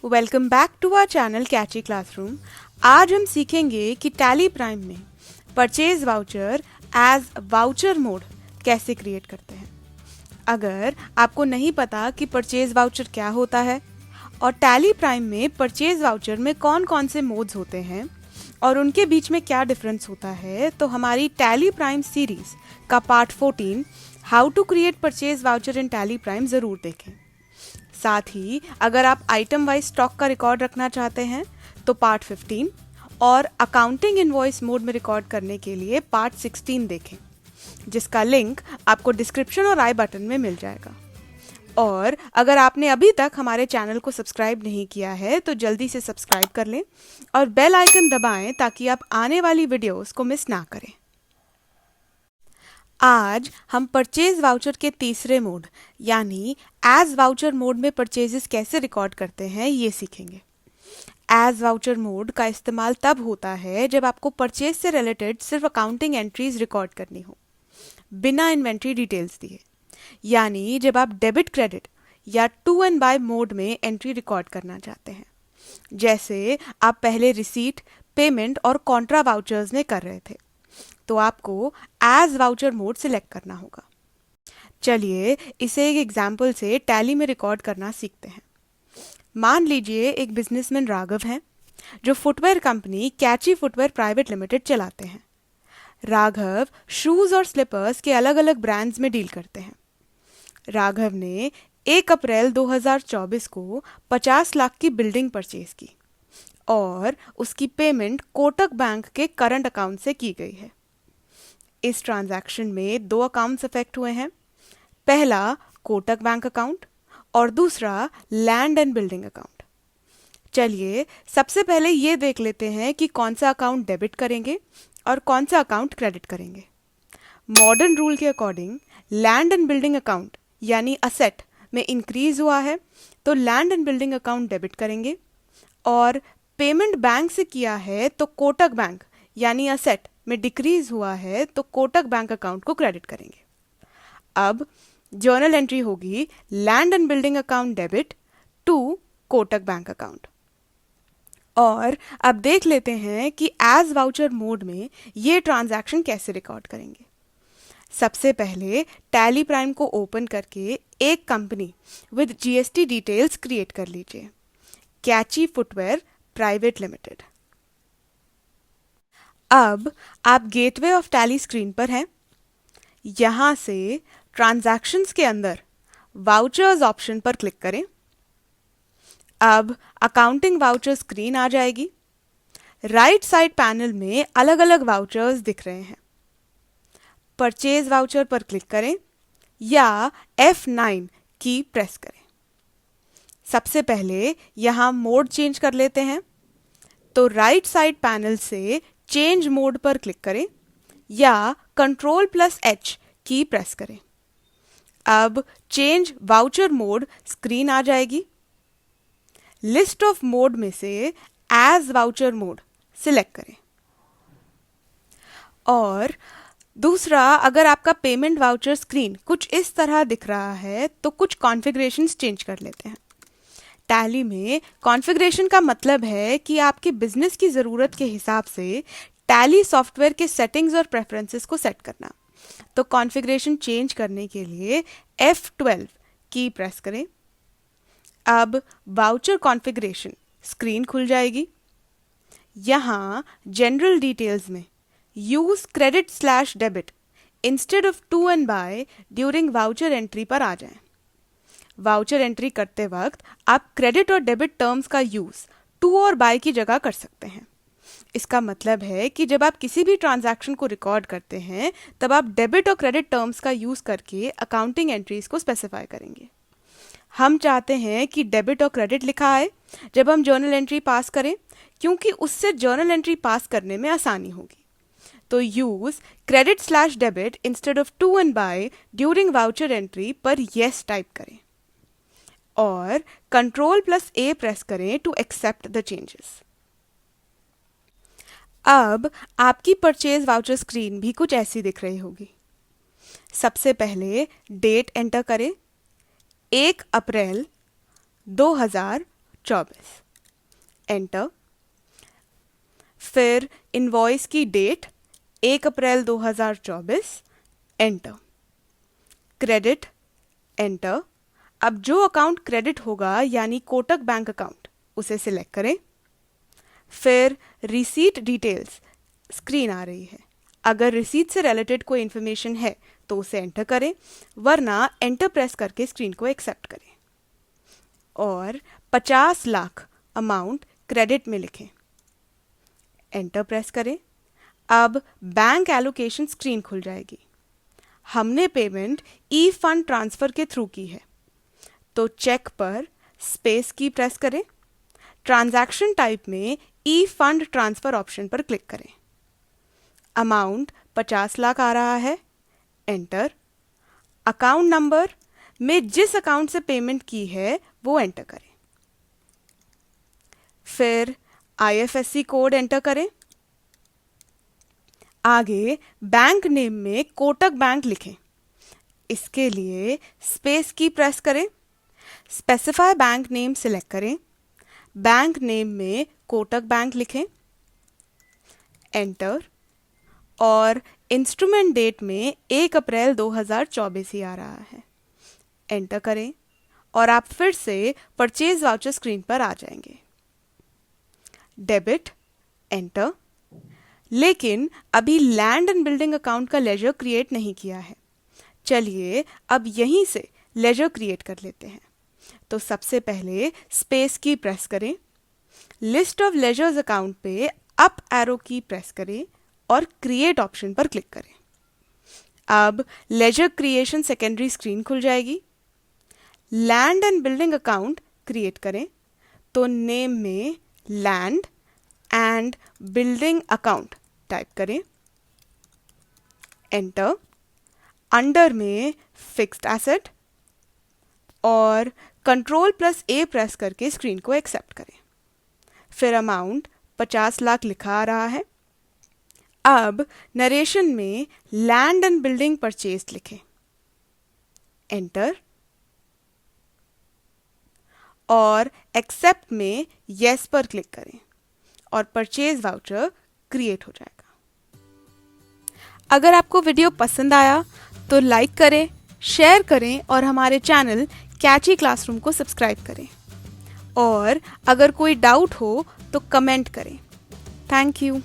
Welcome back to our channel Catchy Classroom. आज हम सीखेंगे कि टैली प्राइम में purchase voucher as voucher mode कैसे क्रिएट करते हैं। अगर आपको नहीं पता कि परचेज वाउचर क्या होता है और टैली प्राइम में परचेज वाउचर में कौन कौन से मोड्स होते हैं और उनके बीच में क्या डिफरेंस होता है, तो हमारी टैली प्राइम सीरीज का part 14 how to create purchase voucher in Tally Prime ज़रूर देखें। साथ ही अगर आप आइटम वाइज स्टॉक का रिकॉर्ड रखना चाहते हैं तो पार्ट 15 और अकाउंटिंग इनवॉइस मोड में रिकॉर्ड करने के लिए पार्ट 16 देखें, जिसका लिंक आपको डिस्क्रिप्शन और आई बटन में मिल जाएगा। और अगर आपने अभी तक हमारे चैनल को सब्सक्राइब नहीं किया है तो जल्दी से सब्सक्राइब कर लें और बेल आइकन दबाएं ताकि आप आने वाली वीडियोस को मिस ना करें। आज हम परचेज वाउचर के तीसरे मोड यानी एज वाउचर मोड में परचेजेस कैसे रिकॉर्ड करते हैं ये सीखेंगे। एज वाउचर मोड का इस्तेमाल तब होता है जब आपको परचेज से रिलेटेड सिर्फ अकाउंटिंग एंट्रीज रिकॉर्ड करनी हो बिना इन्वेंट्री डिटेल्स दिए, यानी जब आप डेबिट क्रेडिट या टू एंड बाय मोड में एंट्री रिकॉर्ड करना चाहते हैं, जैसे आप पहले रिसीट, पेमेंट और कॉन्ट्रा वाउचर्स में कर रहे थे, तो आपको एज वाउचर मोड सिलेक्ट करना होगा। चलिए इसे एक एग्जाम्पल से टैली में रिकॉर्ड करना सीखते हैं। मान लीजिए एक बिजनेसमैन राघव हैं जो फुटवेयर कंपनी कैची फुटवेयर प्राइवेट लिमिटेड चलाते हैं। राघव शूज और स्लीपर्स के अलग अलग ब्रांड्स में डील करते हैं। राघव ने 1 अप्रैल 2024 को 50 लाख की बिल्डिंग परचेज की और उसकी पेमेंट कोटक बैंक के करंट अकाउंट से की गई है। इस ट्रांजैक्शन में 2 अकाउंट्स अफेक्ट हुए हैं, पहला कोटक बैंक अकाउंट और दूसरा लैंड एंड बिल्डिंग अकाउंट। चलिए सबसे पहले ये देख लेते हैं कि कौन सा अकाउंट डेबिट करेंगे और कौन सा अकाउंट क्रेडिट करेंगे। मॉडर्न रूल के according land and building account यानी असेट में इंक्रीज हुआ है तो land and building account debit करेंगे, और पेमेंट बैंक से किया है तो कोटक बैंक यानी असेट में डिक्रीज हुआ है तो कोटक बैंक अकाउंट को क्रेडिट करेंगे। अब जर्नल एंट्री होगी land and building account debit to Kotak bank account. और अब देख लेते हैं कि एज वाउचर मोड में ये ट्रांजैक्शन कैसे रिकॉर्ड करेंगे। सबसे पहले टैली प्राइम को ओपन करके एक company with GST details create कर लीजिए, कैची फुटवेयर प्राइवेट लिमिटेड। अब आप गेटवे ऑफ टैली स्क्रीन पर हैं। यहां से ट्रांजैक्शंस के अंदर वाउचर्स ऑप्शन पर क्लिक करें। अब अकाउंटिंग वाउचर स्क्रीन आ जाएगी। राइट साइड पैनल में अलग अलग वाउचर्स दिख रहे हैं। परचेज वाउचर पर क्लिक करें या F9 की प्रेस करें। सबसे पहले यहां मोड चेंज कर लेते हैं, तो राइट साइड पैनल से चेंज मोड पर क्लिक करें या Ctrl+H की प्रेस करें। अब चेंज वाउचर मोड स्क्रीन आ जाएगी। लिस्ट ऑफ मोड में से एज वाउचर मोड सिलेक्ट करें। और दूसरा, अगर आपका पेमेंट वाउचर स्क्रीन कुछ इस तरह दिख रहा है तो कुछ कॉन्फ़िगरेशंस चेंज कर लेते हैं। टैली में कॉन्फ़िगरेशन का मतलब है कि आपके बिजनेस की ज़रूरत के हिसाब से टैली सॉफ्टवेयर के सेटिंग्स और प्रेफरेंसेस को सेट करना। तो कॉन्फ़िगरेशन चेंज करने के लिए F12 की प्रेस करें। अब वाउचर कॉन्फ़िगरेशन स्क्रीन खुल जाएगी। यहाँ जनरल डिटेल्स में use credit debit instead of to and by during voucher entry पर आ जाएं। वाउचर एंट्री करते वक्त आप क्रेडिट और डेबिट टर्म्स का यूज टू और बाय की जगह कर सकते हैं। इसका मतलब है कि जब आप किसी भी ट्रांजैक्शन को रिकॉर्ड करते हैं तब आप डेबिट और क्रेडिट टर्म्स का यूज करके अकाउंटिंग एंट्रीज को स्पेसिफाई करेंगे। हम चाहते हैं कि डेबिट और क्रेडिट लिखा आए जब हम जर्नल एंट्री पास करें, क्योंकि उससे जर्नल एंट्री पास करने में आसानी होगी। तो use credit debit instead of to and by during voucher entry पर येस टाइप करें और Ctrl+A प्रेस करें टू एक्सेप्ट द चेंजेस। अब आपकी परचेज वाउचर स्क्रीन भी कुछ ऐसी दिख रही होगी। सबसे पहले डेट एंटर करें 1 अप्रैल 2024। 2024, एंटर। फिर इनवॉइस की डेट 1 अप्रैल 2024, एंटर। Credit, enter. अब जो अकाउंट क्रेडिट होगा यानी कोटक बैंक अकाउंट, उसे सिलेक्ट करें। फिर रिसीट डिटेल्स स्क्रीन आ रही है। अगर रिसीट से रिलेटेड कोई इन्फॉर्मेशन है तो उसे एंटर करें, वरना एंटर प्रेस करके स्क्रीन को एक्सेप्ट करें और 50 लाख अमाउंट क्रेडिट में लिखें। एंटर प्रेस करें। अब बैंक एलोकेशन स्क्रीन खुल जाएगी। हमने पेमेंट ई फंड ट्रांसफर के थ्रू की है, तो चेक पर स्पेस की प्रेस करें। ट्रांजैक्शन टाइप में ई फंड ट्रांसफर ऑप्शन पर क्लिक करें। अमाउंट 50 लाख आ रहा है, एंटर। अकाउंट नंबर में जिस अकाउंट से पेमेंट की है वो एंटर करें। फिर IFSC कोड एंटर करें। आगे बैंक नेम में कोटक बैंक लिखें। इसके लिए स्पेस की प्रेस करें। स्पेसिफाई बैंक नेम सिलेक्ट करें। बैंक नेम में कोटक बैंक लिखें, एंटर। और इंस्ट्रूमेंट डेट में 1 अप्रैल 2024 ही आ रहा है, एंटर करें और आप फिर से परचेज वाउचर स्क्रीन पर आ जाएंगे। Debit, enter. लेकिन अभी लैंड एंड बिल्डिंग अकाउंट का लेजर क्रिएट नहीं किया है। चलिए अब यहीं से लेजर क्रिएट कर लेते हैं। तो सबसे पहले स्पेस की प्रेस करें। लिस्ट ऑफ लेजर्स अकाउंट पे अप एरो की प्रेस करें और क्रिएट ऑप्शन पर क्लिक करें। अब लेजर क्रिएशन सेकेंडरी स्क्रीन खुल जाएगी। Land and building account create करें, तो नेम में land and building account type करें, एंटर। अंडर में फिक्स्ड एसेट और Ctrl+A प्रेस करके स्क्रीन को एक्सेप्ट करें। फिर अमाउंट 50 लाख लिखा आ रहा है। अब नरेशन में लैंड एंड बिल्डिंग परचेज लिखें, एंटर। और एक्सेप्ट में येस पर क्लिक करें और परचेज वाउचर क्रिएट हो जाएगा। अगर आपको वीडियो पसंद आया तो लाइक करें, शेयर करें और हमारे चैनल कैची क्लासरूम को सब्सक्राइब करें। और अगर कोई डाउट हो तो कमेंट करें। Thank you.